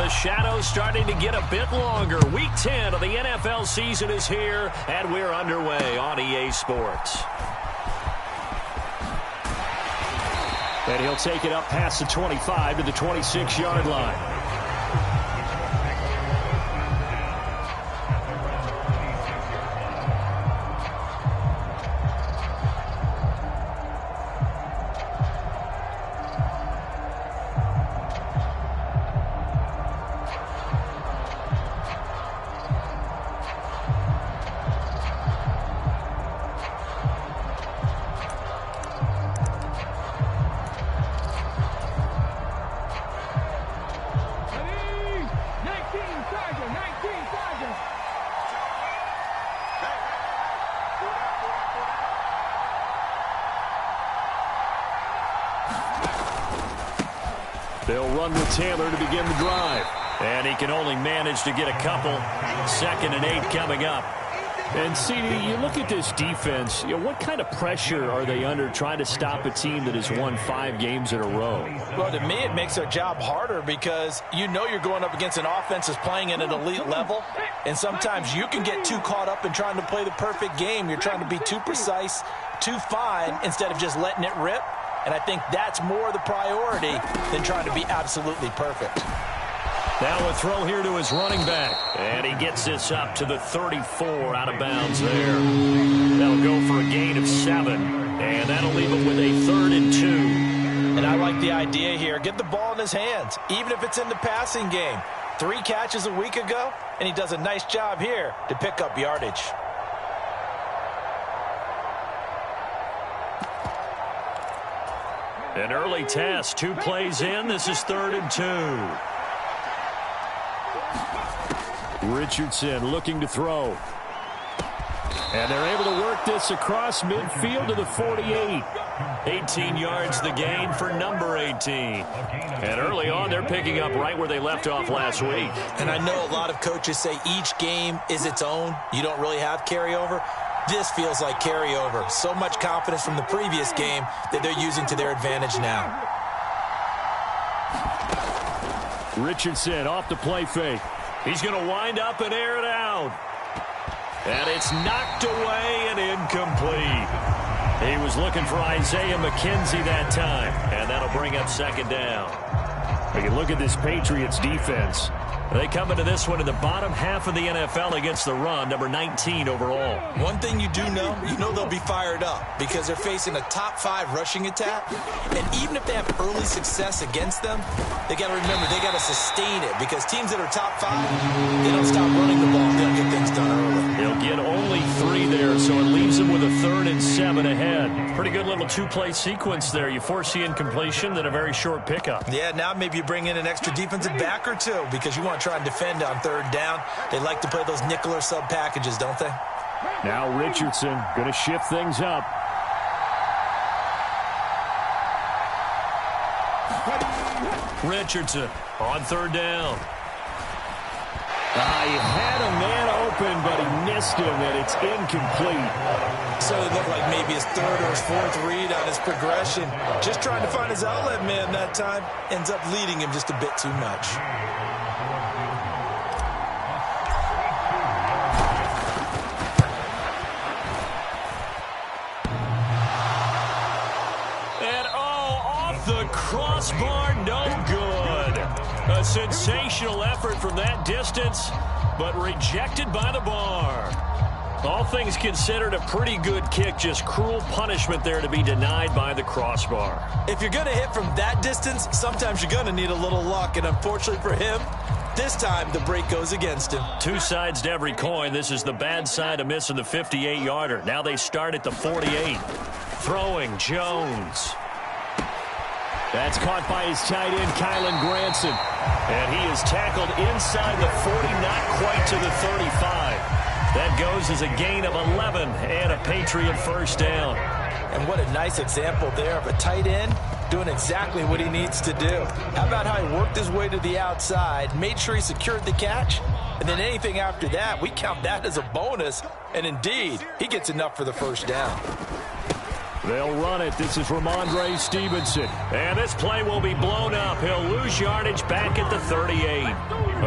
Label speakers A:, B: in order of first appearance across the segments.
A: The shadow's starting to get a bit longer. Week 10 of the NFL season is here, and we're underway on EA Sports. And he'll take it up past the 25 to the 26-yard line. They'll run with Taylor to begin the drive. And he can only manage to get a couple. 2nd and 8 coming up. And, CD, you look at this defense, what kind of pressure are they under trying to stop a team that has won 5 games in a row?
B: Well, to me, it makes their job harder because you know you're going up against an offense that's playing at an elite level. And sometimes you can get too caught up in trying to play the perfect game. You're trying to be too precise, too fine, instead of just letting it rip. And I think that's more the priority than trying to be absolutely perfect.
A: Now a throw here to his running back. And he gets this up to the 34 out of bounds there. That'll go for a gain of 7. And that'll leave him with a 3rd and 2.
B: And I like the idea here. Get the ball in his hands, even if it's in the passing game. 3 catches a week ago, and he does a nice job here to pick up yardage.
A: An early test, 2 plays in. This is 3rd and 2. Richardson looking to throw. And they're able to work this across midfield to the 48. 18 yards the gain for number 18. And early on, they're picking up right where they left off last week.
B: And I know a lot of coaches say each game is its own. You don't really have carryover. This feels like carryover. So much confidence from the previous game that they're using to their advantage now.
A: Richardson off the play fake. He's going to wind up and air it out. And it's knocked away and incomplete. He was looking for Isaiah McKenzie that time. And that'll bring up 2nd down. We can look at this Patriots defense. They come into this one in the bottom half of the NFL against the run, number 19 overall.
B: One thing you do know, they'll be fired up because they're facing a top 5 rushing attack. And even if they have early success against them, they got to remember they got to sustain it because teams that are top 5, they don't stop running the ball. They don't get things done early.
A: They'll get only 3 there, so it leaves them with a 3rd and 7 ahead. Pretty good little 2-play sequence there. You force the incompletion, then a very short pickup.
B: Yeah, now maybe you bring in an extra defensive back or 2 because you want to try and defend on 3rd down. They like to play those nickel or sub packages, don't they?
A: Now Richardson going to shift things up. Richardson on 3rd down. He had a man open, but he missed him, and it's incomplete.
B: So it looked like maybe his 3rd or his 4th read on his progression. Just trying to find his outlet man that time. Ends up leading him just a bit too much.
A: And off the crossbar, no good. A sensational effort from that distance, but rejected by the bar. All things considered, a pretty good kick, just cruel punishment there to be denied by the crossbar.
B: If you're going to hit from that distance, sometimes you're going to need a little luck, and unfortunately for him, this time the break goes against him. 2
A: sides to every coin. This is the bad side of missing the 58-yarder. Now they start at the 48. Throwing, Jones. That's caught by his tight end, Kylan Granson. And he is tackled inside the 40, not quite to the 35. That goes as a gain of 11 and a Patriot 1st down.
B: And what a nice example there of a tight end doing exactly what he needs to do. How about how he worked his way to the outside, made sure he secured the catch, and then anything after that, we count that as a bonus. And indeed, he gets enough for the 1st down.
A: They'll run it. This is Ramondre Stevenson. And this play will be blown up. He'll lose yardage back at the 38.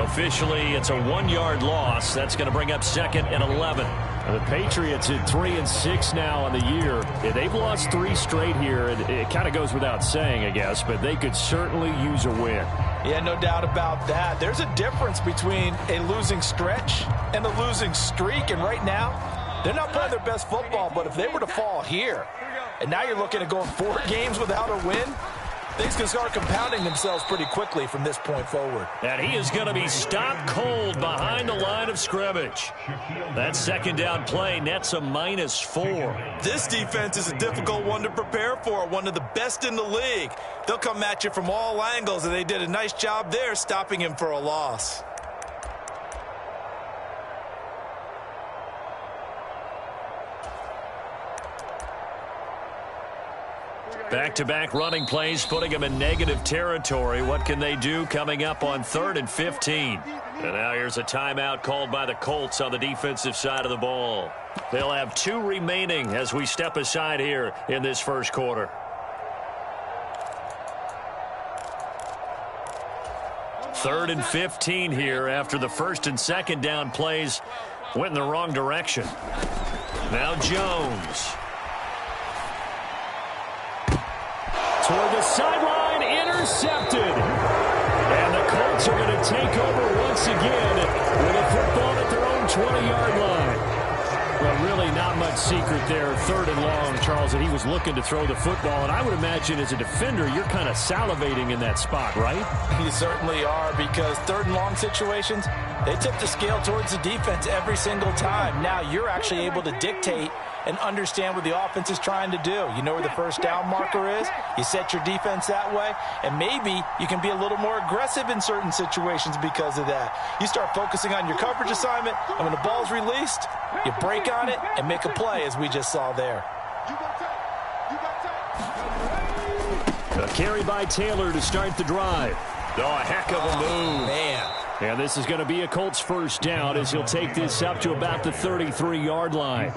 A: Officially, it's a 1-yard loss. That's going to bring up 2nd and 11. The Patriots at 3-6 now on the year. They've lost 3 straight here. It kind of goes without saying, I guess, but they could certainly use a win.
B: Yeah, no doubt about that. There's a difference between a losing stretch and a losing streak, and right now, they're not playing their best football, but if they were to fall here, and now you're looking at going 4 games without a win, things can start compounding themselves pretty quickly from this point forward.
A: And he is going to be stopped cold behind the line of scrimmage. That 2nd down play nets a -4.
B: This defense is a difficult one to prepare for, one of the best in the league. They'll come at you from all angles, and they did a nice job there stopping him for a loss.
A: Back-to-back running plays, putting them in negative territory. What can they do coming up on 3rd and 15? And now here's a timeout called by the Colts on the defensive side of the ball. They'll have 2 remaining as we step aside here in this first quarter. 3rd and 15 here after the 1st and 2nd down plays went in the wrong direction. Now Jones. Toward the sideline, intercepted. And the Colts are going to take over once again with a football at their own 20-yard line. Well, really not much secret there. 3rd and long, Charles, and he was looking to throw the football. And I would imagine as a defender, you're kind of salivating in that spot, right?
B: You certainly are, because 3rd and long situations, they tip the scale towards the defense every single time. Now you're actually able to dictate and understand what the offense is trying to do. You know where the first down marker is. You set your defense that way, and maybe you can be a little more aggressive in certain situations because of that. You start focusing on your coverage assignment, and when the ball's released, you break on it and make a play, as we just saw there.
A: A carry by Taylor to start the drive. Oh, a heck of a move.
B: Man.
A: And this is going to be a Colts first down as he'll take this up to about the 33-yard line.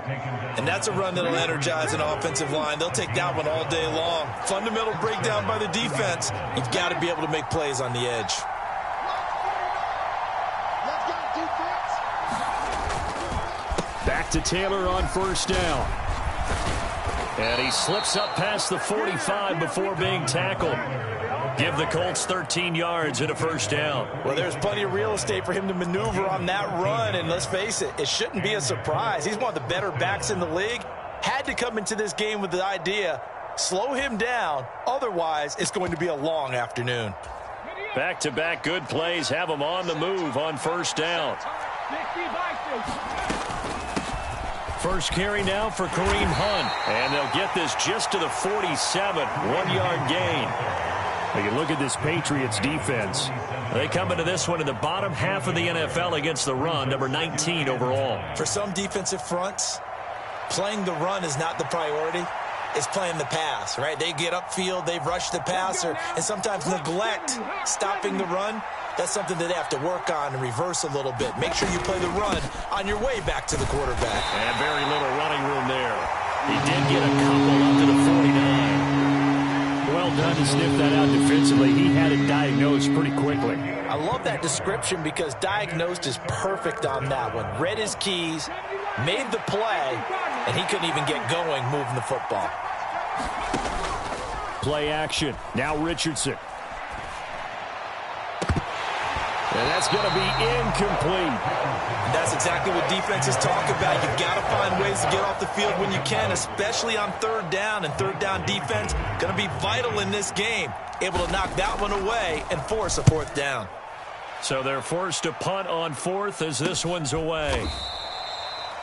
B: And that's a run that'll energize an offensive line. They'll take that one all day long. Fundamental breakdown by the defense. You've got to be able to make plays on the edge.
A: Back to Taylor on first down. And he slips up past the 45 before being tackled. Give the Colts 13 yards and a first down.
B: Well, there's plenty of real estate for him to maneuver on that run, and let's face it, it shouldn't be a surprise. He's one of the better backs in the league. Had to come into this game with the idea, slow him down, otherwise it's going to be a long afternoon.
A: Back-to-back good plays have him on the move on first down. First carry now for Kareem Hunt, and they'll get this just to the 47, 1-yard gain. You can look at this Patriots defense. They come into this one in the bottom half of the NFL against the run, number 19 overall.
B: For some defensive fronts, playing the run is not the priority. It's playing the pass, right? They get upfield, they rush the passer, and sometimes neglect stopping the run. That's something that they have to work on and reverse a little bit. Make sure you play the run on your way back to the quarterback.
A: And very little running room there. He did get a couple up to the 49. Well done to sniff that out defensively. He had it diagnosed pretty quickly.
B: I love that description because diagnosed is perfect on that one. Read his keys, made the play, and he couldn't even get going moving the football.
A: Play action. Now Richardson. And that's going to be incomplete.
B: That's exactly what defenses talk about. You've got to find ways to get off the field when you can, especially on 3rd down. And 3rd down defense going to be vital in this game. Able to knock that one away and force a 4th down.
A: So they're forced to punt on 4th as this one's away.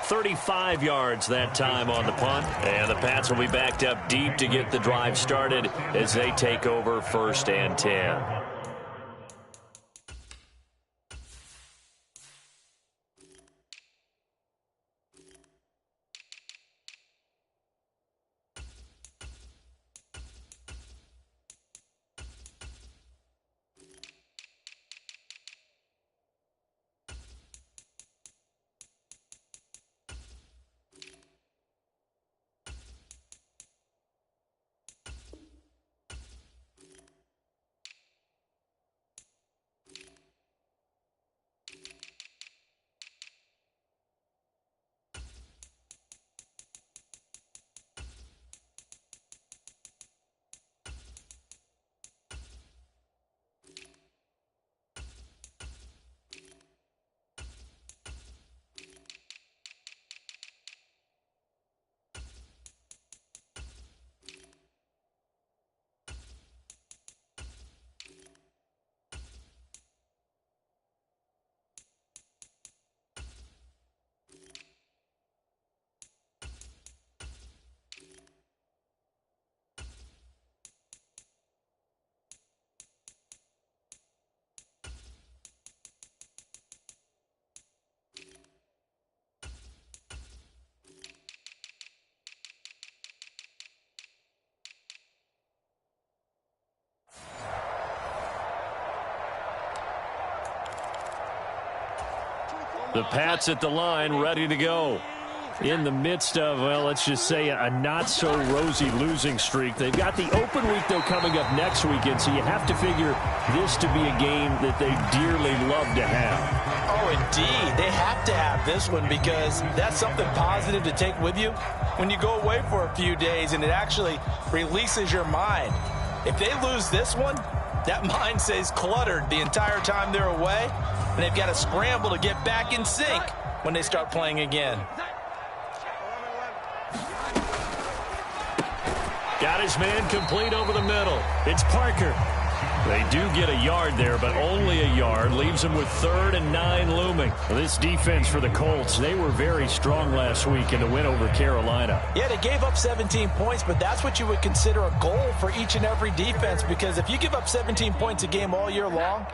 A: 35 yards that time on the punt. And the Pats will be backed up deep to get the drive started as they take over 1st and 10. The Pats at the line, ready to go. In the midst of, well, let's just say a not-so-rosy losing streak. They've got the open week, though, coming up next weekend, so you have to figure this to be a game that they dearly love to have.
B: Oh, indeed. They have to have this one because that's something positive to take with you when you go away for a few days, and it actually releases your mind. If they lose this one, that mind stays cluttered the entire time they're away, and they've got to scramble to get back in sync when they start playing again.
A: Got his man complete over the middle. It's Parker. They do get a yard there, but only a yard. Leaves them with 3rd and 9 looming. This defense for the Colts, they were very strong last week in the win over Carolina.
B: Yeah, they gave up 17 points, but that's what you would consider a goal for each and every defense, because if you give up 17 points a game all year long,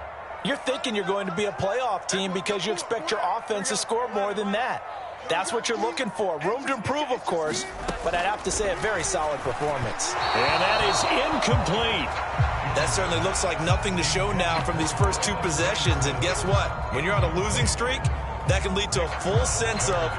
B: you're thinking you're going to be a playoff team because you expect your offense to score more than that. That's what you're looking for. Room to improve, of course, but I'd have to say a very solid performance.
A: And that is incomplete.
B: That certainly looks like nothing to show now from these first 2 possessions. And guess what? When you're on a losing streak, that can lead to a full sense of...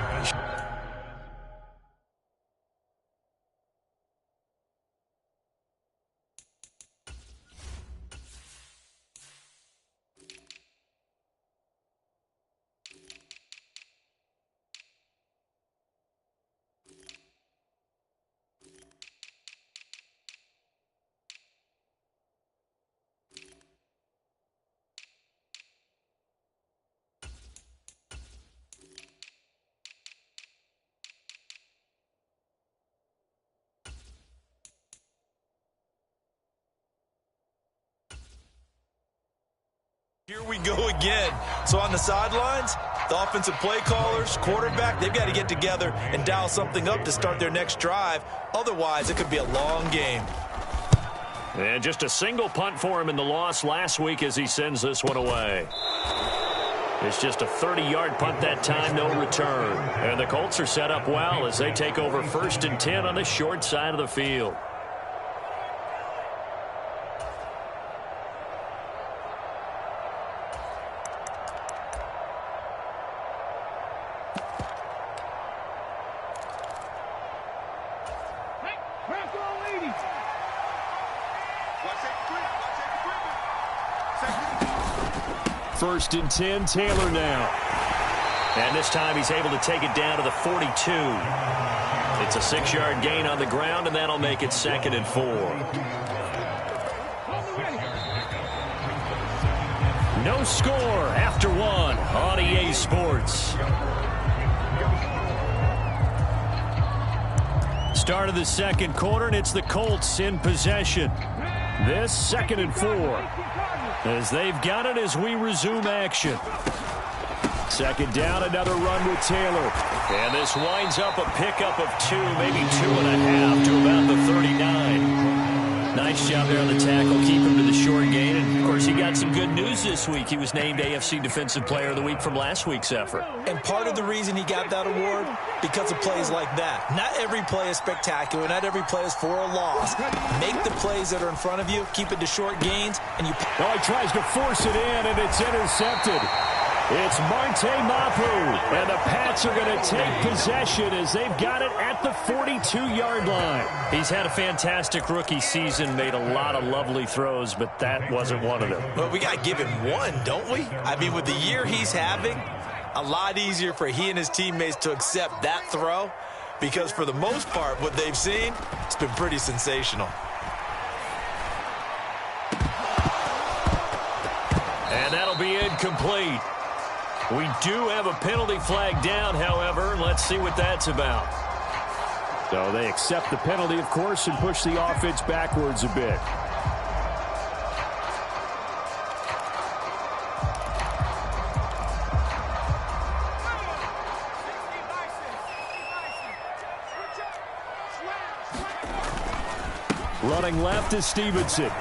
B: Here we go again. So on the sidelines, the offensive play callers, quarterback, they've got to get together and dial something up to start their next drive. Otherwise, it could be a long game.
A: And just a single punt for him in the loss last week as he sends this one away. It's just a 30-yard punt that time, no return. And the Colts are set up well as they take over 1st and 10 on the short side of the field. First and 10, Taylor now. And this time he's able to take it down to the 42. It's a 6-yard gain on the ground, and that'll make it 2nd and 4. No score after 1 on EA Sports. Start of the 2nd quarter, and it's the Colts in possession. This 2nd and 4. As they've got it as we resume action. 2nd down, another run with Taylor. And this winds up a pickup of 2, maybe 2.5 to about the 39. Nice job there on the tackle, keep him to the short gain. And, of course, he got some good news this week. He was named AFC Defensive Player of the Week from last week's effort.
B: And part of the reason he got that award, because of plays like that. Not every play is spectacular. Not every play is for a loss. Make the plays that are in front of you, keep it to short gains, and you...
A: Oh, he tries to force it in, and it's intercepted. It's Marte Mapu, and the Pats are going to take possession as they've got it at the 42-yard line. He's had a fantastic rookie season, made a lot of lovely throws, but that wasn't one of them.
B: Well, we got to give him one, don't we? I mean, with the year he's having, a lot easier for he and his teammates to accept that throw, because for the most part, what they've seen, it's been pretty sensational.
A: And that'll be incomplete. We do have a penalty flag down, however. Let's see what that's about. So they accept the penalty, of course, and push the offense backwards a bit. Running left is Stevenson.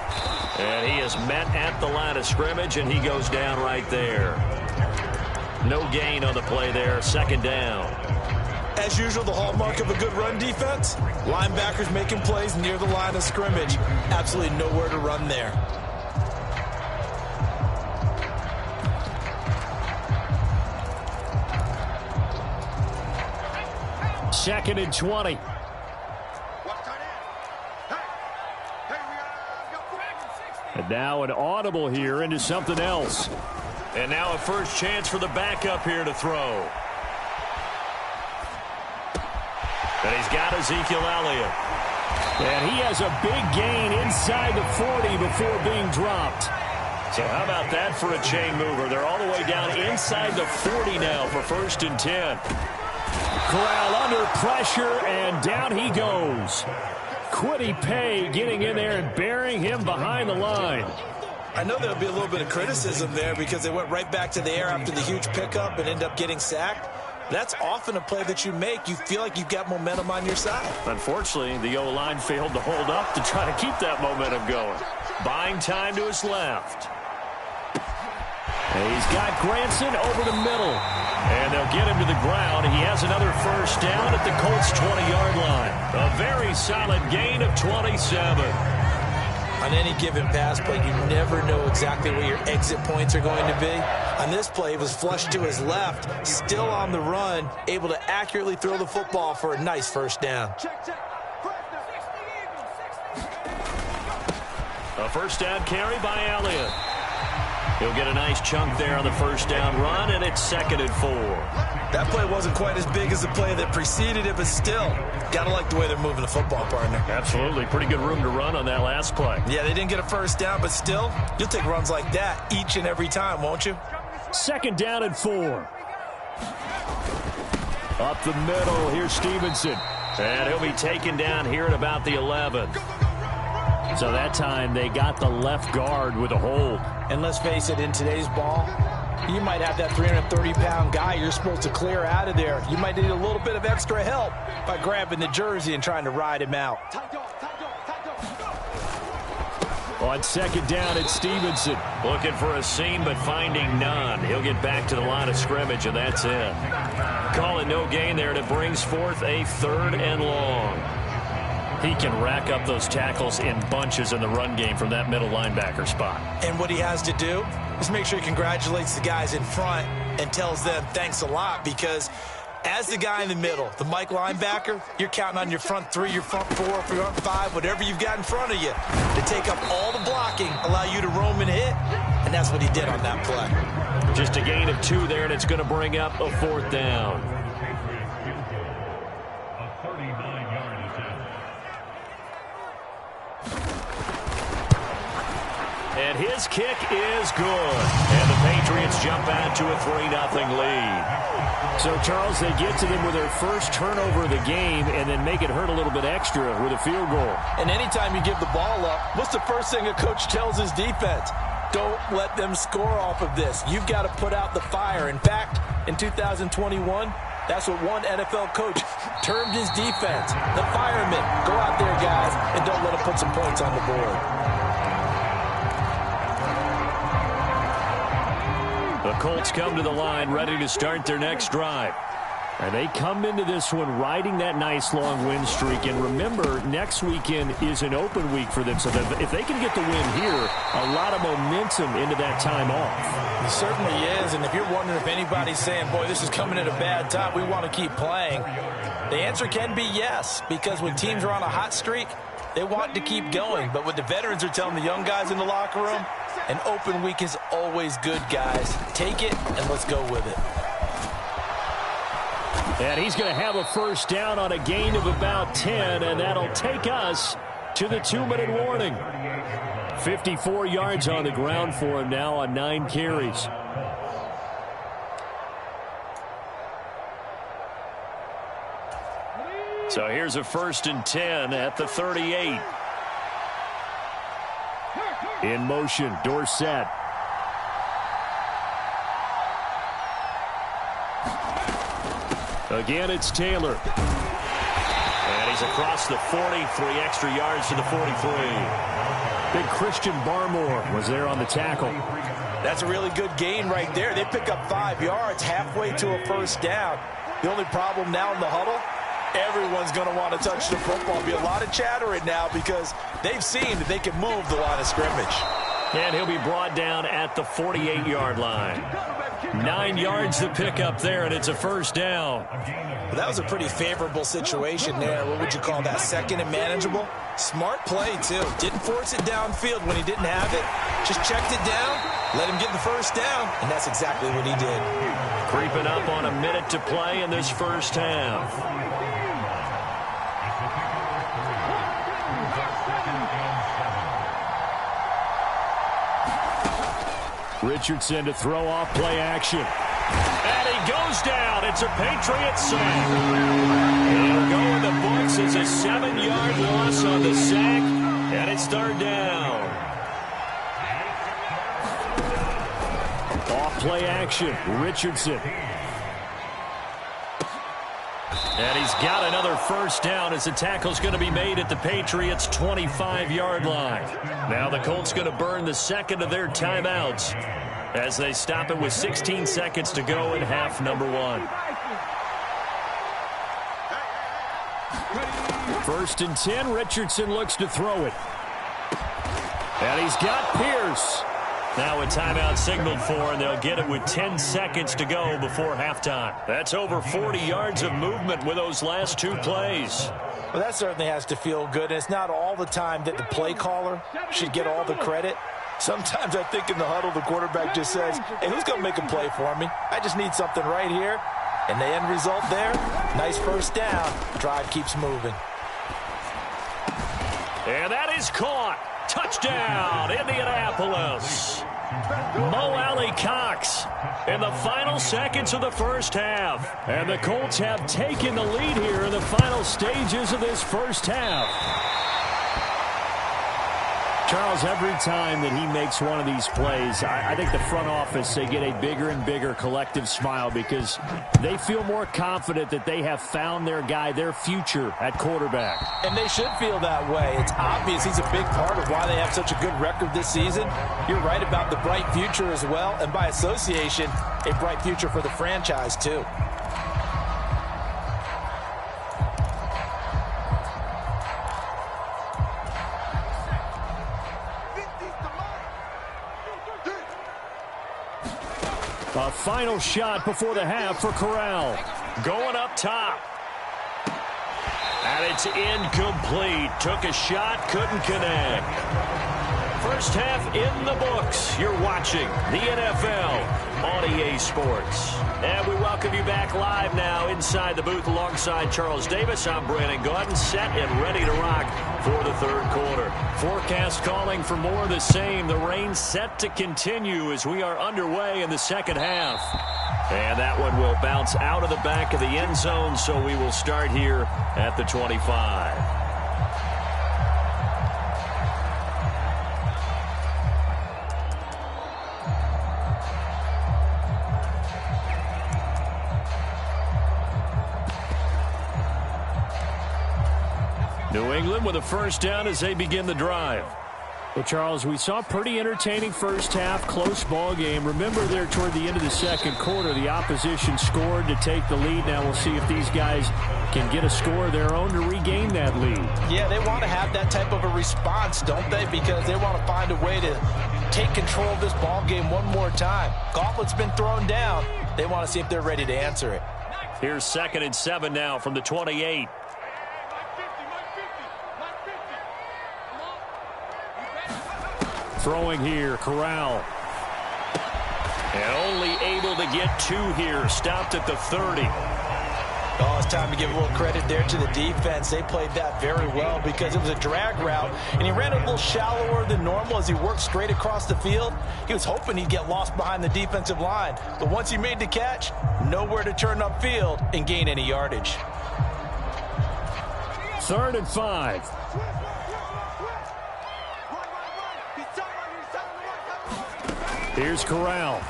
A: And he is met at the line of scrimmage, and he goes down right there. No gain on the play there, 2nd down.
B: As usual, the hallmark of a good run defense, linebackers making plays near the line of scrimmage. Absolutely nowhere to run there.
A: 2nd and 20. And now an audible here into something else. And now a first chance for the backup here to throw. And he's got Ezekiel Elliott. And he has a big gain inside the 40 before being dropped. So how about that for a chain mover? They're all the way down inside the 40 now for 1st and 10. Corral under pressure, and down he goes. Kwity Paye getting in there and burying him behind the line.
B: I know there'll be a little bit of criticism there because they went right back to the air after the huge pickup and ended up getting sacked. That's often a play that you make. You feel like you've got momentum on your side.
A: Unfortunately, the O-line failed to hold up to try to keep that momentum going. Buying time to his left. And he's got Granson over the middle. And they'll get him to the ground. He has another first down at the Colts' 20-yard line. A very solid gain of 27.
B: On any given pass play, you never know exactly where your exit points are going to be. On this play, it was flushed to his left, still on the run, able to accurately throw the football for a nice first down.
A: A first down carry by Elliott. He'll get a nice chunk there on the first down run, and it's 2nd and 4.
B: That play wasn't quite as big as the play that preceded it, but still, got to like the way they're moving the football, partner.
A: Absolutely. Pretty good room to run on that last play.
B: Yeah, they didn't get a first down, but still, you'll take runs like that each and every time, won't you?
A: 2nd down and 4. Up the middle, here's Stevenson. And he'll be taken down here at about the 11. So that time they got the left guard with a hold.
B: And let's face it, in today's ball, you might have that 330-pound guy you're supposed to clear out of there. You might need a little bit of extra help by grabbing the jersey and trying to ride him out.
A: On 2nd down, it's Stevenson. Looking for a seam, but finding none. He'll get back to the line of scrimmage, and that's it. Calling no gain there, and it brings forth a 3rd and long. He can rack up those tackles in bunches in the run game from that middle linebacker spot.
B: And what he has to do is make sure he congratulates the guys in front and tells them thanks a lot, because as the guy in the middle, the Mike linebacker, you're counting on your front 3, your front 4, front 5, whatever you've got in front of you to take up all the blocking, allow you to roam and hit, and that's what he did on that play.
A: Just a gain of 2 there, and it's going to bring up a 4th down. And his kick is good. And the Patriots jump out to a 3-0 lead. So, Charles, they get to them with their first turnover of the game and then make it hurt a little bit extra with a field goal.
B: And anytime you give the ball up, what's the first thing a coach tells his defense? Don't let them score off of this. You've got to put out the fire. In fact, in 2021, that's what one NFL coach termed his defense. The firemen. Go out there, guys, and don't let them put some points on the board.
A: The Colts come to the line ready to start their next drive. And they come into this one riding that nice long win streak. And remember, next weekend is an open week for them. So if they can get the win here, a lot of momentum into that time off.
B: It certainly is. And if you're wondering if anybody's saying, boy, this is coming at a bad time, we want to keep playing, the answer can be yes. Because when teams are on a hot streak, they want to keep going. But what the veterans are telling the young guys in the locker room, an open week is always good, guys. Take it and let's go with it.
A: And he's going to have a first down on a gain of about 10, and that'll take us to the 2-minute warning. 54 yards on the ground for him now on 9 carries. So here's a 1st and 10 at the 38. In motion, Dorsett. Again, it's Taylor. And he's across the 40, 3 extra yards to the 43. Big Christian Barmore was there on the tackle.
B: That's a really good gain right there. They pick up 5 yards halfway to a first down. The only problem now in the huddle, everyone's going to want to touch the football. There'll be a lot of chattering now because they've seen that they can move the line of scrimmage.
A: And he'll be brought down at the 48-yard line. 9 yards to pick up there, and it's a first down.
B: Well, that was a pretty favorable situation there. What would you call that? Second and manageable? Smart play, too. Didn't force it downfield when he didn't have it. Just checked it down, let him get the first down, and that's exactly what he did.
A: Creeping up on a minute to play in this first half. Richardson to throw off play action. And he goes down. It's a Patriots sack. It'll go in the books as a 7-yard loss on the sack. And it's third down. Off play action. Richardson. And he's got another first down as the tackle's going to be made at the Patriots' 25-yard line. Now the Colts going to burn the second of their timeouts as they stop it with 16 seconds to go in half number 1. First and 10, Richardson looks to throw it. And he's got Pierce. Now a timeout signaled for, and they'll get it with 10 seconds to go before halftime. That's over 40 yards of movement with those last 2 plays.
B: Well, that certainly has to feel good. And it's not all the time that the play caller should get all the credit. Sometimes I think in the huddle, the quarterback just says, hey, who's going to make a play for me? I just need something right here. And the end result there, nice first down. Drive keeps moving.
A: And that is caught. Touchdown, Indianapolis. Mo Alley Cox in the final seconds of the first half. And the Colts have taken the lead here in the final stages of this first half. Charles, every time that he makes one of these plays, I think the front office, they get a bigger and bigger collective smile because they feel more confident that they have found their guy, their future at quarterback.
B: And they should feel that way. It's obvious he's a big part of why they have such a good record this season. You're right about the bright future as well, and by association, a bright future for the franchise too.
A: A final shot before the half for Corral. Going up top. And it's incomplete. Took a shot, couldn't connect. First half in the books. You're watching the NFL on EA Sports. And we welcome you back live now inside the booth alongside Charles Davis. I'm Brandon Gaudin, set and ready to rock for the third quarter. Forecast calling for more of the same. The rain set to continue as we are underway in the second half. And that one will bounce out of the back of the end zone, so we will start here at the 25. New England with a first down as they begin the drive. Well, Charles, we saw a pretty entertaining first half, close ball game. Remember there toward the end of the second quarter, the opposition scored to take the lead. Now we'll see if these guys can get a score of their own to regain that lead. Yeah, they want to have that type of a response, don't they? Because they want to find a way to take control of this ball game one more time. Gauntlet's been thrown down. They want to see if they're ready to answer it. Here's 2nd and 7 now from the 28. Throwing here, Corral. And only able to get 2 here. Stopped at the 30. Oh, it's time to give a little credit there to the defense. They played that very well because it was a drag route, and he ran a little shallower than normal as he worked straight across the field. He was hoping he'd get lost behind the defensive line. But once he made the catch, nowhere to turn upfield and gain any yardage. 3rd and 5. Here's Corral.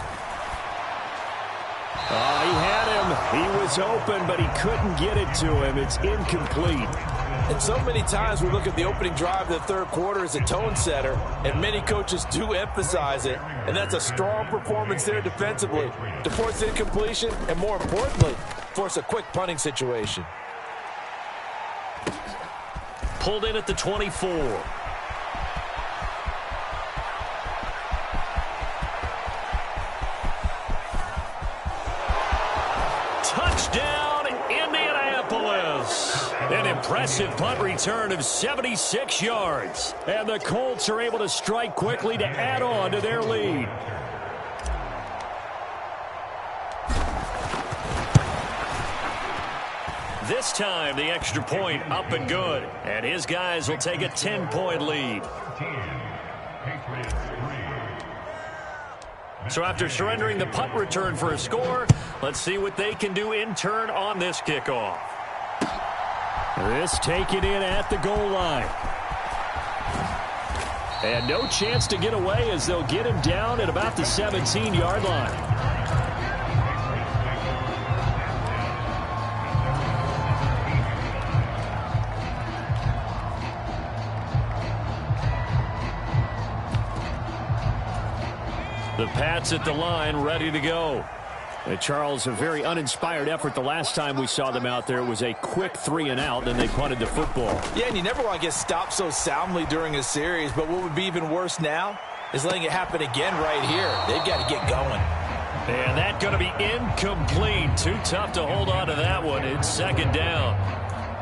A: He had him. He was open, but he couldn't get it to him. It's incomplete. And so many times we look at the opening drive of the third quarter as a tone setter, and many coaches do emphasize it. And that's a strong performance there defensively to force incompletion and, more importantly, force a quick punting situation. Pulled in at the 24. Touchdown, Indianapolis. An impressive punt return of 76 yards. And the Colts are able to strike quickly to add on to their lead. This time, the extra point up and good. And his guys will take a 10-point lead. So after surrendering the punt return for a score, let's see what they can do in turn on this kickoff. This taken in at the goal line. And no chance to get away as they'll get him down at about the 17-yard line. The Pats at the line, ready to go. And Charles, a very uninspired effort the last time we saw them out there. It was a quick 3-and-out, and they punted the football.
B: Yeah, and you never want to get stopped so soundly during a series, but what would be even worse now is letting it happen again right here. They've got to get going.
A: And that's going to be incomplete. Too tough to hold on to that one. It's second down.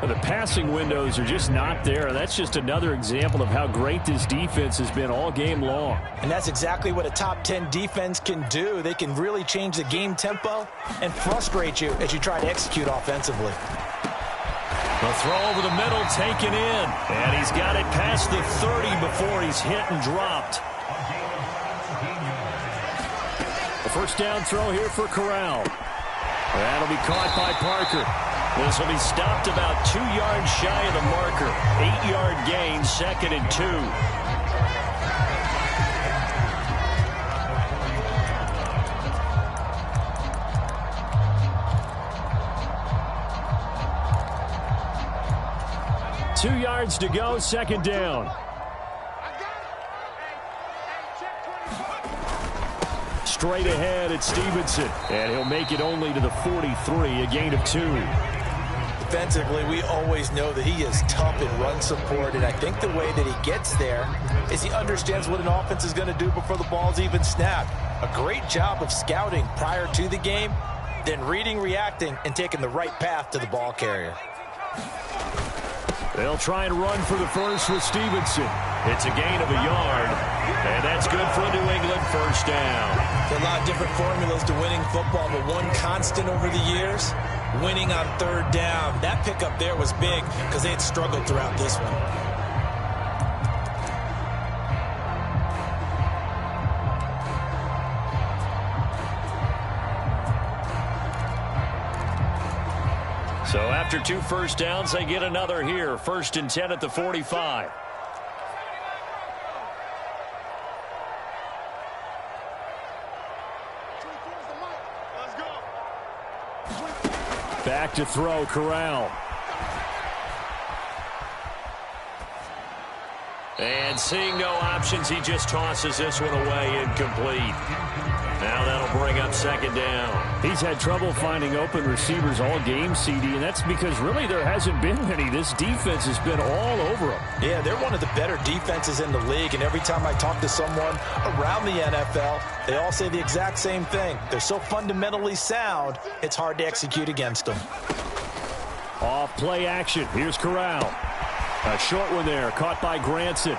A: The passing windows are just not there. That's just another example of how great this defense has been all game long.
B: And that's exactly what a top 10 defense can do. They can really change the game tempo and frustrate you as you try to execute offensively.
A: The throw over the middle taken in. And he's got it past the 30 before he's hit and dropped. The first down throw here for Corral. That'll be caught by Parker. This will be stopped about 2 yards shy of the marker. 8-yard gain, 2nd and 2. Two yards to go, second down. Straight ahead at Stevenson. And he'll make it only to the 43, a gain of 2.
B: Defensively, we always know that he is tough in run support, and I think the way that he gets there is he understands what an offense is going to do before the ball's even snapped. A great job of scouting prior to the game, then reading, reacting, and taking the right path to the ball carrier.
A: They'll try and run for the first with Stevenson. It's a gain of a yard, and that's good for a New England first down.
B: There are a lot of different formulas to winning football, but one constant over the years, winning on third down. That pickup there was big because they had struggled throughout this one.
A: So after 2 first downs, they get another here. 1st and 10 at the 45. Back to throw, Corral. And seeing no options, he just tosses this one away, incomplete. Now that'll bring up second down. He's had trouble finding open receivers all game, CD, and that's because really there hasn't been many. This defense has been all over them.
B: Yeah, they're one of the better defenses in the league, and every time I talk to someone around the NFL, they all say the exact same thing. They're so fundamentally sound, it's hard to execute against them.
A: Off play action. Here's Corral. A short one there, caught by Granson.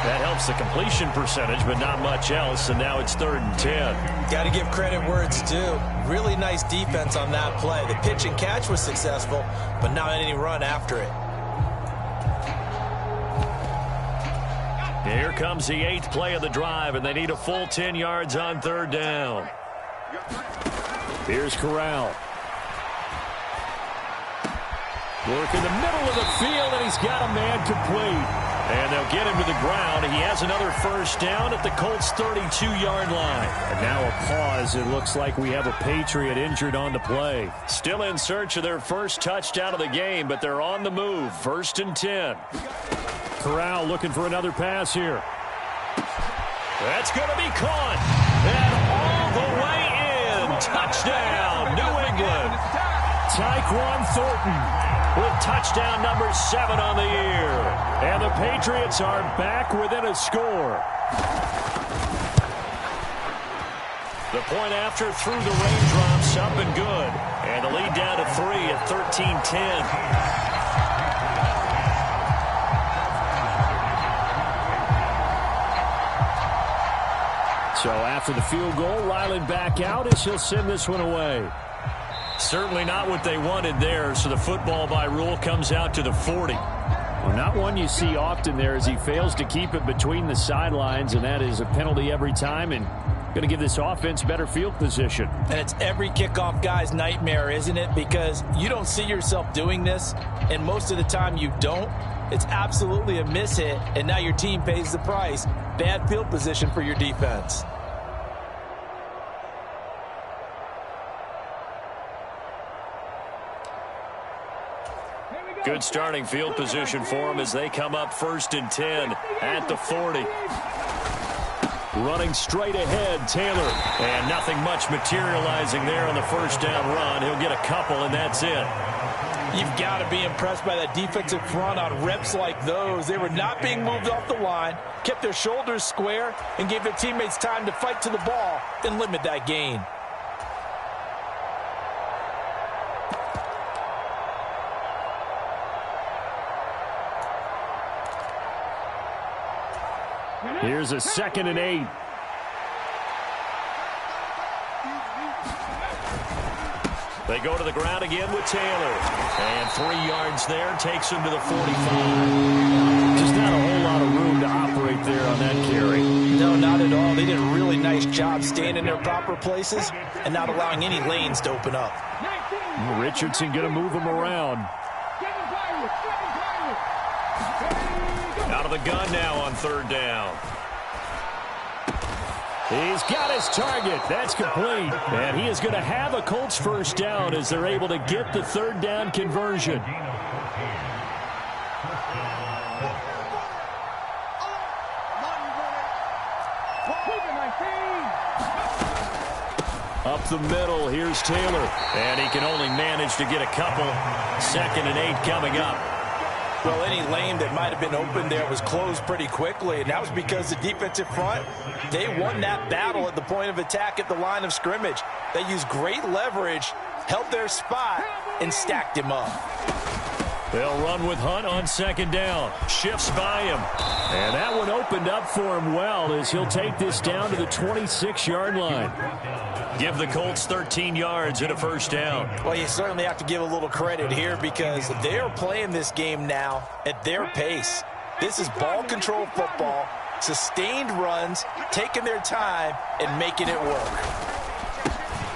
A: That helps the completion percentage, but not much else, and now it's 3rd and 10.
B: Got to give credit where it's due. Really nice defense on that play. The pitch and catch was successful, but not any run after it.
A: Here comes the 8th play of the drive, and they need a full 10 yards on 3rd down. Here's Corral. Work in the middle of the field, and he's got a man complete. And they'll get him to the ground. He has another first down at the Colts' 32-yard line. And now a pause. It looks like we have a Patriot injured on the play. Still in search of their first touchdown of the game, but they're on the move. 1st and 10. Corral looking for another pass here. That's going to be caught. And all the way in. Touchdown, New England. Tyquan Thornton with touchdown number 7 on the year. And the Patriots are back within a score. The point after through the raindrops, up and good. And the lead down to 3 at 13-10. So after the field goal, Ryland back out as he'll send this one away. Certainly not what they wanted there, so the football by rule comes out to the 40. Well, not one you see often there as he fails to keep it between the sidelines, and that is a penalty every time and going to give this offense better field position.
B: And it's every kickoff guy's nightmare, isn't it? Because you don't see yourself doing this, and most of the time you don't. It's absolutely a mishit, and now your team pays the price. Bad field position for your defense.
A: Good starting field position for them as they come up 1st and 10 at the 40. Running straight ahead, Taylor. And nothing much materializing there on the first down run. He'll get a couple, and that's it.
B: You've got to be impressed by that defensive front on reps like those. They were not being moved off the line, kept their shoulders square, and gave their teammates time to fight to the ball and limit that gain.
A: Here's a 2nd and 8. They go to the ground again with Taylor. And 3 yards there, takes him to the 45. Just not a whole lot of room to operate there on that carry.
B: No, not at all. They did a really nice job staying in their proper places and not allowing any lanes to open up.
A: Richardson going to move him around. Out of the gun now on 3rd down. He's got his target. That's complete. And he is going to have a Colts first down as they're able to get the 3rd down conversion. Up the middle, here's Taylor. And he can only manage to get a couple. 2nd and 8 coming up.
B: Well, any lane that might have been open there was closed pretty quickly, and that was because the defensive front, they won that battle at the point of attack at the line of scrimmage. They used great leverage, held their spot, and stacked him up.
A: They'll run with Hunt on 2nd down. Shifts by him. And that one opened up for him well as he'll take this down to the 26-yard line. Give the Colts 13 yards and a first down.
B: Well, you certainly have to give a little credit here because they are playing this game now at their pace. This is ball control football, sustained runs, taking their time, and making it work.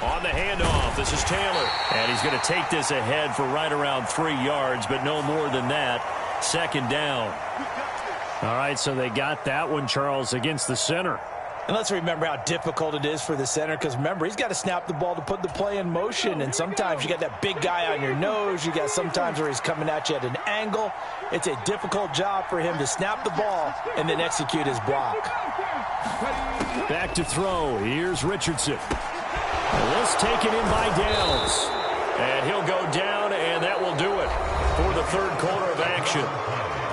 A: On the handoff, this is Taylor. And he's going to take this ahead for right around 3 yards, but no more than that. 2nd down. All right, so they got that one, Charles, against the center.
B: And let's remember how difficult it is for the center because, remember, he's got to snap the ball to put the play in motion. And sometimes you got that big guy on your nose. You got sometimes where he's coming at you at an angle. It's a difficult job for him to snap the ball and then execute his block.
A: Back to throw. Here's Richardson. This taken in by Downs. And he'll go down, and that will do it for the 3rd quarter of action.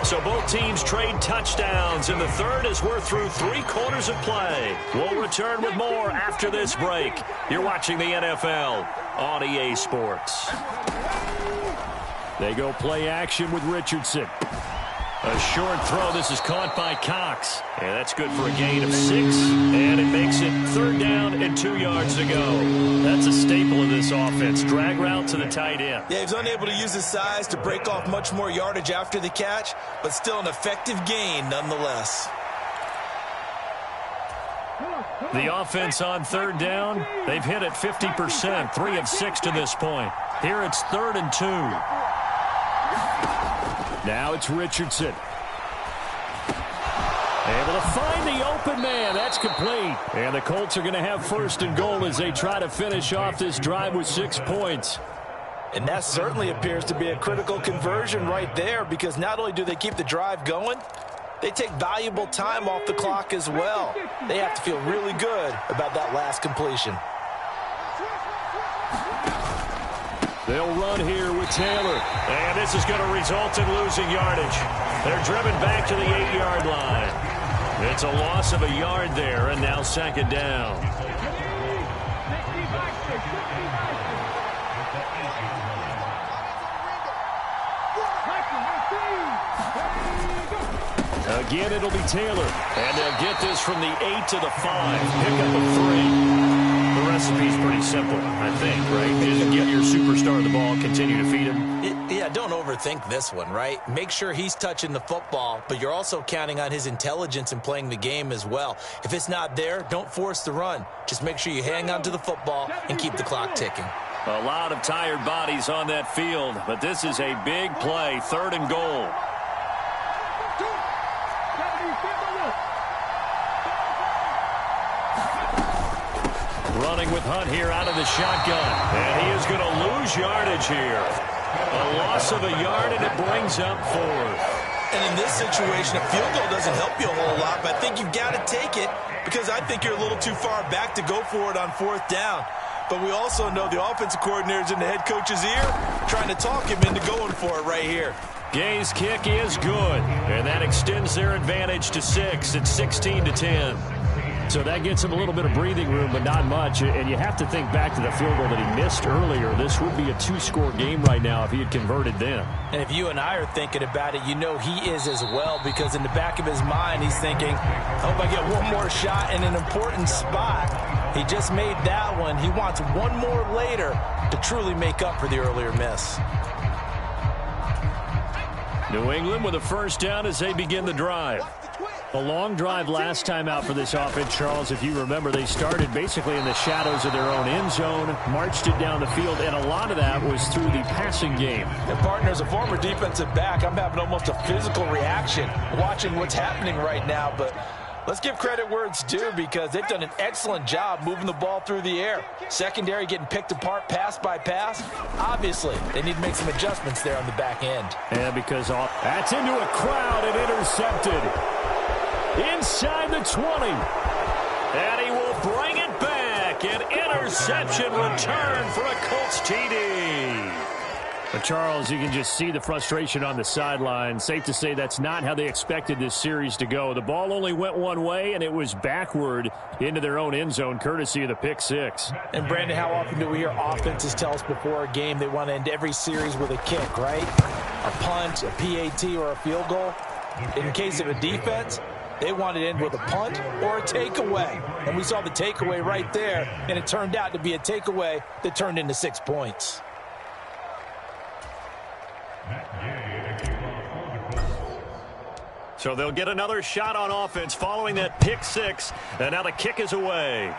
A: So both teams trade touchdowns in the 3rd as we're through 3 quarters of play. We'll return with more after this break. You're watching the NFL on EA Sports. They go play action with Richardson. A short throw. This is caught by Cox. And that's good for a gain of 6. And it makes it 3rd down and 2 yards to go. That's a staple of this offense. Drag route to the tight end.
B: Yeah, he's unable to use his size to break off much more yardage after the catch, but still an effective gain nonetheless.
A: The offense on 3rd down, they've hit it 50%, 3 of 6 to this point. Here it's 3rd and 2. Now it's Richardson. Able to find the open man. That's complete. And the Colts are going to have 1st and goal as they try to finish off this drive with 6 points.
B: And that certainly appears to be a critical conversion right there because not only do they keep the drive going, they take valuable time off the clock as well. They have to feel really good about that last completion.
A: They'll run here with Taylor. And this is going to result in losing yardage. They're driven back to the 8-yard line. It's a loss of a yard there, and now 2nd down. Again, it'll be Taylor. And they'll get this from the 8 to the 5. Pick up a 3. The recipe's pretty simple, I think, right? Just get your superstar the ball, continue to feed him.
B: Yeah, don't overthink this one, right? Make sure he's touching the football, but you're also counting on his intelligence in playing the game as well. If it's not there, don't force the run. Just make sure you hang on to the football and keep the clock ticking.
A: A lot of tired bodies on that field, but this is a big play, 3rd and goal. Running with Hunt here out of the shotgun. And he is going to lose yardage here. A loss of a yard, and it brings up 4th.
B: And in this situation, a field goal doesn't help you a whole lot, but I think you've got to take it because I think you're a little too far back to go for it on 4th down. But we also know the offensive coordinator's in the head coach's ear trying to talk him into going for it right here.
A: Gay's kick is good, and that extends their advantage to 6. It's 16-10. So that gets him a little bit of breathing room, but not much. And you have to think back to the field goal that he missed earlier. This would be a 2-score game right now if he had converted then.
B: And if you and I are thinking about it, you know he is as well, because in the back of his mind, he's thinking, I hope I get one more shot in an important spot. He just made that one. He wants one more later to truly make up for the earlier miss.
A: New England with a 1st down as they begin the drive. A long drive last time out for this offense, Charles. If you remember, they started basically in the shadows of their own end zone, marched it down the field, and a lot of that was through the passing game.
B: And partner, as a former defensive back, I'm having almost a physical reaction watching what's happening right now. But let's give credit where it's due, because they've done an excellent job moving the ball through the air. Secondary getting picked apart pass by pass. Obviously, they need to make some adjustments there on the back end.
A: And because that's into a crowd and intercepted. Inside the 20. And he will bring it back. An interception return for a Colts TD. But Charles, you can just see the frustration on the sideline. Safe to say that's not how they expected this series to go. The ball only went one way, and it was backward into their own end zone, courtesy of the pick 6.
B: And Brandon, how often do we hear offenses tell us before a game they want to end every series with a kick, right? A punt, a PAT, or a field goal. In case of a defense, they want to end with a punt or a takeaway. And we saw the takeaway right there, and it turned out to be a takeaway that turned into 6 points.
A: So they'll get another shot on offense following that pick 6, and now the kick is away.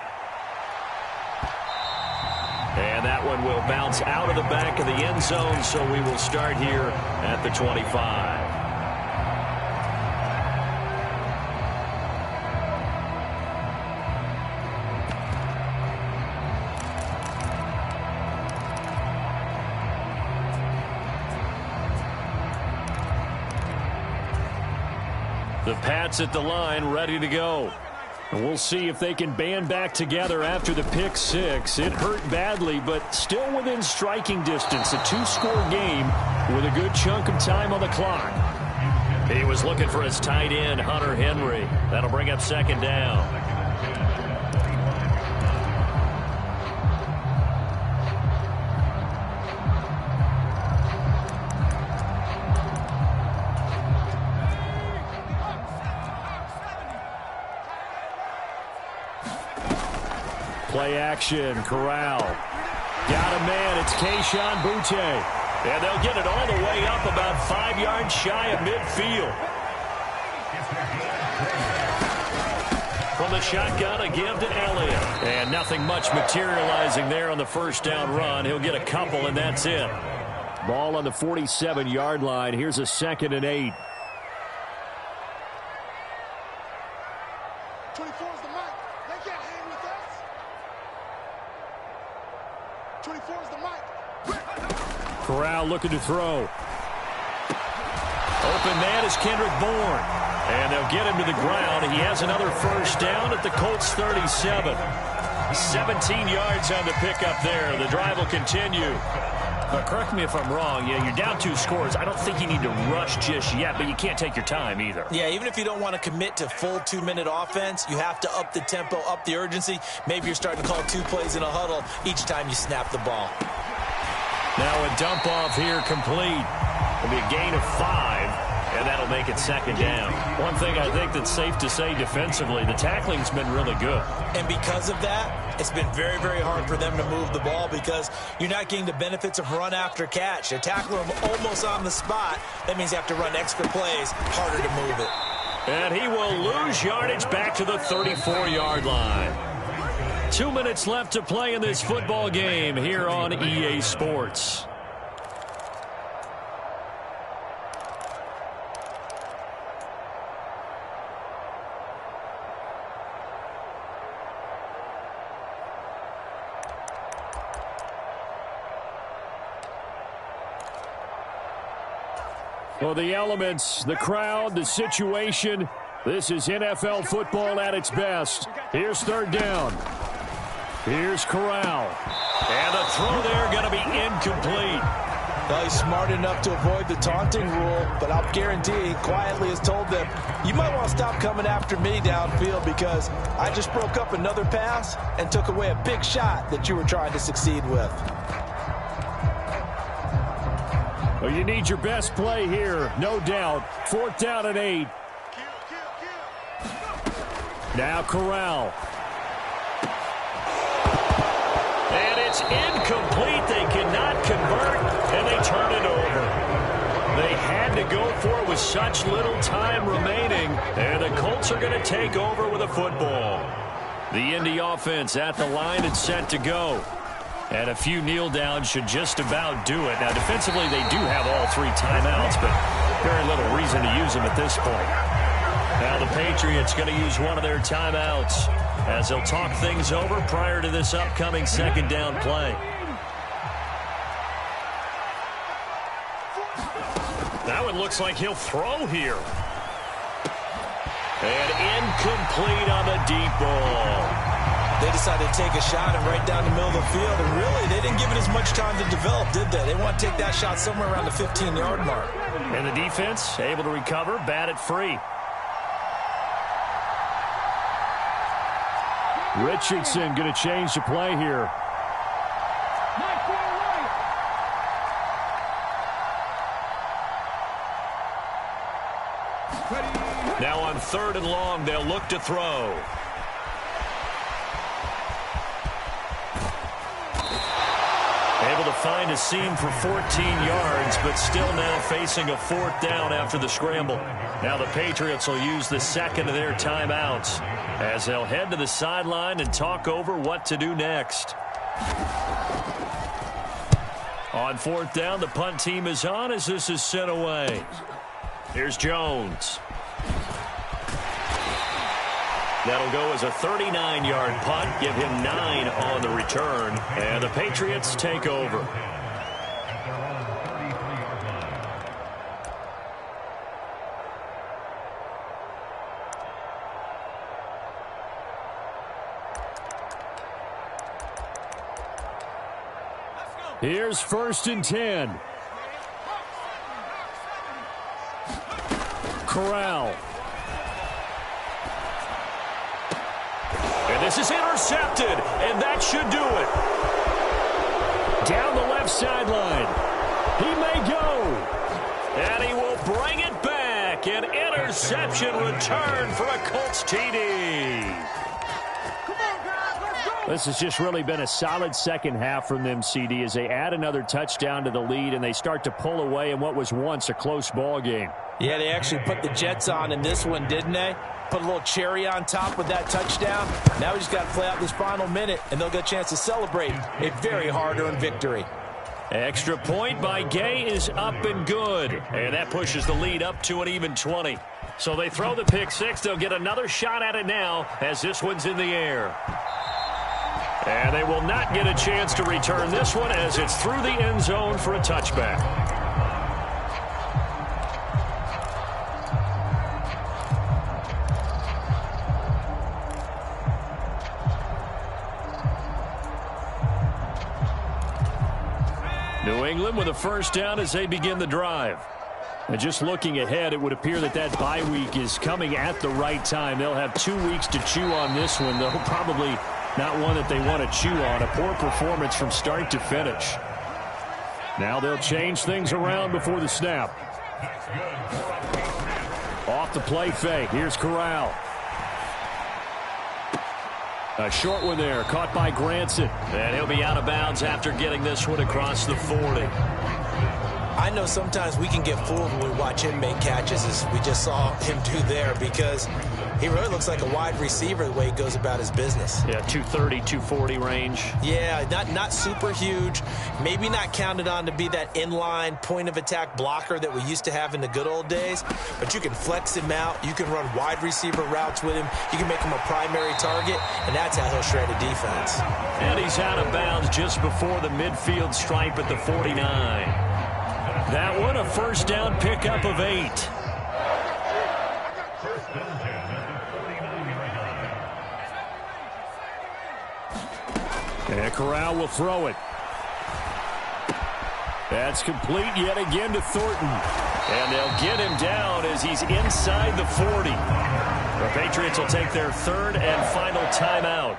A: And that one will bounce out of the back of the end zone, so we will start here at the 25. The Pats at the line, ready to go. And we'll see if they can band back together after the pick 6. It hurt badly, but still within striking distance. A 2-score game with a good chunk of time on the clock. He was looking for his tight end, Hunter Henry. That'll bring up 2nd down. Play action, Corral. Got a man, it's Kayshon Boutte. And they'll get it all the way up about 5 yards shy of midfield. From the shotgun, a give to Elliott. And nothing much materializing there on the 1st down run. He'll get a couple, and that's it. Ball on the 47-yard line. Here's a 2nd and 8.
C: 24 is the mic. They can't hang with us. 24 is the mic.
A: Corral looking to throw. Open man is Kendrick Bourne. And they'll get him to the ground. He has another 1st down at the Colts 37. 17 yards on the pickup there. The drive will continue. But correct me if I'm wrong. Yeah, you're down 2 scores. I don't think you need to rush just yet, but you can't take your time either.
B: Yeah, even if you don't want to commit to full 2-minute offense, you have to up the tempo, up the urgency. Maybe you're starting to call 2 plays in a huddle each time you snap the ball.
A: Now a dump off here complete. It'll be a gain of 5, and that'll make it 2nd down. One thing I think that's safe to say defensively, the tackling's been really good.
B: And because of that, it's been very, very hard for them to move the ball because you're not getting the benefits of run after catch. They're tackling them almost on the spot. That means you have to run extra plays, harder to move it.
A: And he will lose yardage back to the 34-yard line. 2 minutes left to play in this football game here on EA Sports. Well, the elements, the crowd, the situation, this is NFL football at its best. Here's 3rd down. Here's Corral. And the throw there going to be incomplete.
B: Well, he's smart enough to avoid the taunting rule, but I'll guarantee he quietly has told them, you might want to stop coming after me downfield because I just broke up another pass and took away a big shot that you were trying to succeed with.
A: Well, you need your best play here, no doubt. 4th down and 8. Now Corral. And it's incomplete. They cannot convert, and they turn it over. They had to go for it with such little time remaining, and the Colts are going to take over with a football. The Indy offense at the line and set to go. And a few kneel downs should just about do it. Now, defensively, they do have all 3 timeouts, but very little reason to use them at this point. Now the Patriots going to use one of their timeouts as they'll talk things over prior to this upcoming 2nd down play. Now it looks like he'll throw here. And incomplete on the deep ball.
B: They decided to take a shot and right down the middle of the field, and really, they didn't give it as much time to develop, did they? They want to take that shot somewhere around the 15-yard mark.
A: And the defense able to recover, bat it free. Richardson going to change the play here. Now on 3rd and long, they'll look to throw. Able to find a seam for 14 yards, but still now facing a 4th down after the scramble. Now the Patriots will use the 2nd of their timeouts as they'll head to the sideline and talk over what to do next. On 4th down, the punt team is on as this is sent away. Here's Jones. That'll go as a 39-yard punt, give him 9 on the return, and the Patriots take over. Here's 1st and 10. Corral. And this is intercepted, and that should do it. Down the left sideline. He may go. And he will bring it back. An interception return for a Colts TD. This has just really been a solid 2nd half from them, CD, as they add another touchdown to the lead and they start to pull away in what was once a close ball game.
B: Yeah, they actually put the Jets on in this one, didn't they? Put a little cherry on top with that touchdown. Now we just got to play out this final minute, and they'll get a chance to celebrate a very hard-earned victory.
A: Extra point by Gay is up and good. And that pushes the lead up to an even 20. So they throw the pick 6. They'll get another shot at it now as this one's in the air. And they will not get a chance to return this one as it's through the end zone for a touchback. New England with a first down as they begin the drive. And just looking ahead, it would appear that bye week is coming at the right time. They'll have 2 weeks to chew on this one, though probably not one that they want to chew on. A poor performance from start to finish. Now they'll change things around before the snap. Off the play fake. Here's Corral. A short one there, caught by Granson. And he'll be out of bounds after getting this one across the 40.
B: I know sometimes we can get fooled when we watch him make catches, as we just saw him do there, because he really looks like a wide receiver the way he goes about his business.
A: Yeah, 230, 240 range.
B: Yeah, not super huge. Maybe not counted on to be that inline point-of-attack blocker that we used to have in the good old days. But you can flex him out. You can run wide receiver routes with him. You can make him a primary target, and that's how he'll shred a defense.
A: And he's out of bounds just before the midfield stripe at the 49. That one, a first down pickup of 8. And Corral will throw it. That's complete yet again to Thornton. And they'll get him down as he's inside the 40. The Patriots will take their third and final timeout,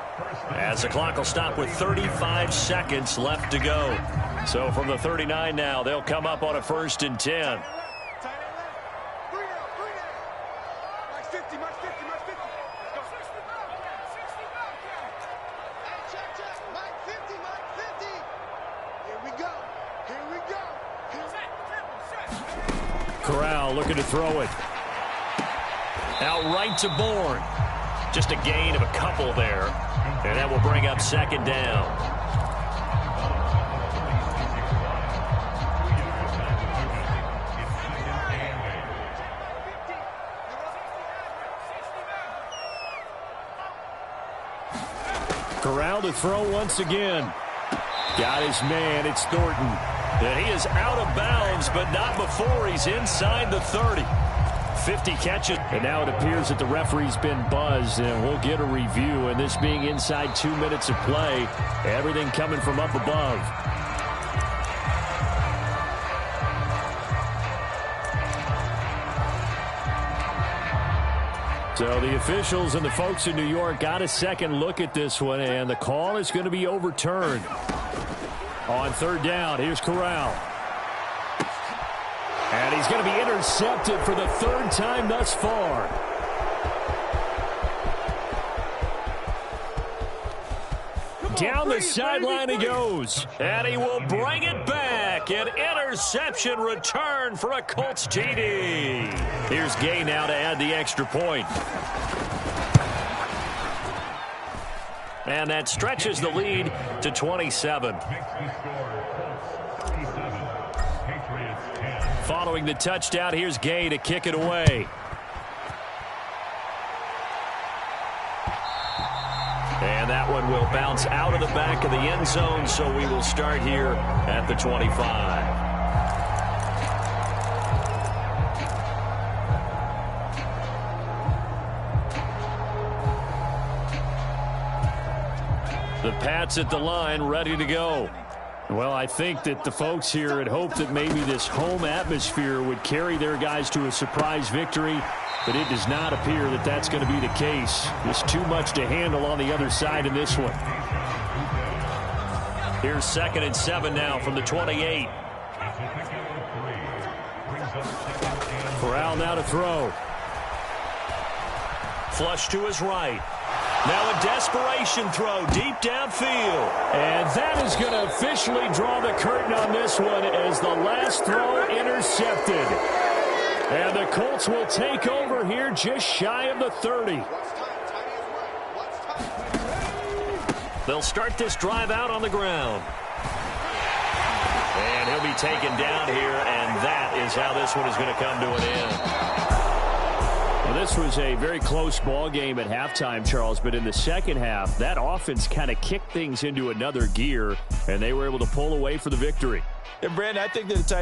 A: as the clock will stop with 35 seconds left to go. So from the 39 now, they'll come up on a 1st and 10. Corral looking to throw it. Out right to Bourne. Just a gain of a couple there. And that will bring up 2nd down. Corral to throw once again. Got his man. It's Thornton. And he is out of bounds, but not before he's inside the 30. 50 catches. And now it appears that the referee's been buzzed, and we'll get a review. And this being inside 2 minutes of play, everything coming from up above. So the officials and the folks in New York got a second look at this one, and the call is going to be overturned. On 3rd down, here's Corral. And he's going to be intercepted for the 3rd time thus far. Down the sideline he goes. And he will bring it back. An interception return for a Colts TD. Here's Gay now to add the extra point. And that stretches the lead to 27. Following the touchdown, here's Gay to kick it away. And that one will bounce out of the back of the end zone, so we will start here at the 25. The Pats at the line, ready to go. Well, I think that the folks here had hoped that maybe this home atmosphere would carry their guys to a surprise victory, but it does not appear that that's going to be the case. There's too much to handle on the other side in this one. Here's 2nd and 7 now from the 28. Corral now to throw. Flush to his right. Now a desperation throw deep downfield. And that is going to officially draw the curtain on this one as the last throw intercepted. And the Colts will take over here just shy of the 30. They'll start this drive out on the ground. And he'll be taken down here, and that is how this one is going to come to an end. Well, this was a very close ball game at halftime, Charles, but in the second half, that offense kind of kicked things into another gear, and they were able to pull away for the victory.
B: And, Brandon, I think they're the type